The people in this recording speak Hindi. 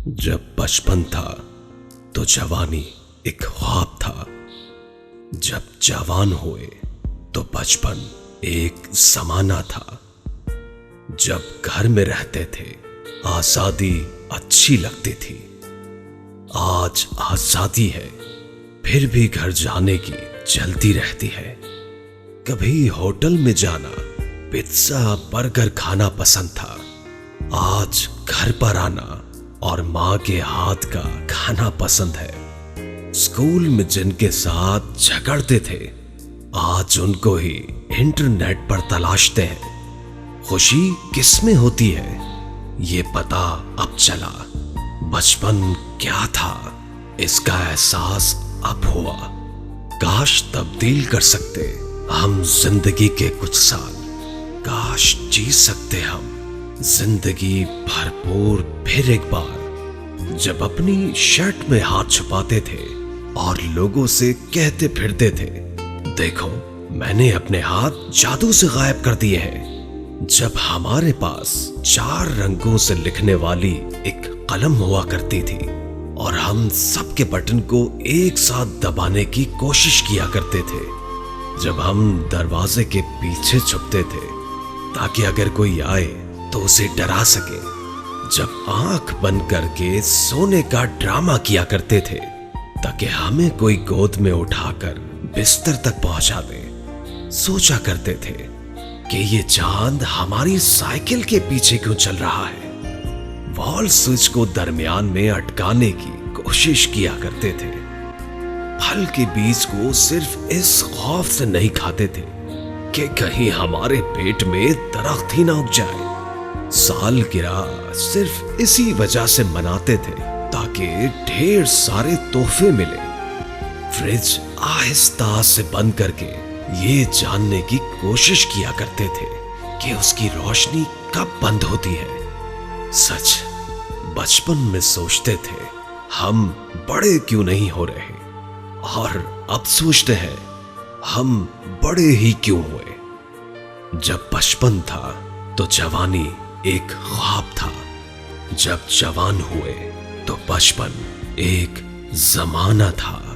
जब बचपन था तो जवानी एक ख्वाब था। जब जवान हुए तो बचपन एक जमाना था। जब घर में रहते थे आजादी अच्छी लगती थी। आज आजादी है फिर भी घर जाने की जल्दी रहती है। कभी होटल में जाना, पिज्जा बर्गर खाना पसंद था। आज घर पर आना और माँ के हाथ का खाना पसंद है। स्कूल में जिनके साथ झगड़ते थे आज उनको ही इंटरनेट पर तलाशते हैं। खुशी किसमें होती है ये पता अब चला। बचपन क्या था इसका एहसास अब हुआ। काश तब्दील कर सकते हम जिंदगी के कुछ साल। काश जी सकते हम जिंदगी भरपूर फिर एक बार। जब अपनी शर्ट में हाथ छुपाते थे और लोगों से कहते फिरते थे, देखो मैंने अपने हाथ जादू से गायब कर दिए हैं। जब हमारे पास 4 रंगों से लिखने वाली एक कलम हुआ करती थी और हम सबके बटन को एक साथ दबाने की कोशिश किया करते थे। जब हम दरवाजे के पीछे छुपते थे ताकि अगर कोई आए तो उसे डरा सके। जब आंख बंद करके सोने का ड्रामा किया करते थे ताकि हमें कोई गोद में उठाकर बिस्तर तक पहुंचा दे। सोचा करते थे कि ये चांद हमारी साइकिल के पीछे क्यों चल रहा है। वॉल स्विच को दरमियान में अटकाने की कोशिश किया करते थे। फल के बीज को सिर्फ इस खौफ से नहीं खाते थे कि कहीं हमारे पेट में दरख्त ही ना उग जाए। सालगिरह सिर्फ इसी वजह से मनाते थे ताकि ढेर सारे तोहफे मिले। फ्रिज आहिस्ता से बंद करके ये जानने की कोशिश किया करते थे कि उसकी रोशनी कब बंद होती है। सच बचपन में सोचते थे हम बड़े क्यों नहीं हो रहे, और अब सोचते हैं हम बड़े ही क्यों हुए। जब बचपन था तो जवानी एक ख्वाब था। जब जवान हुए तो बचपन एक जमाना था।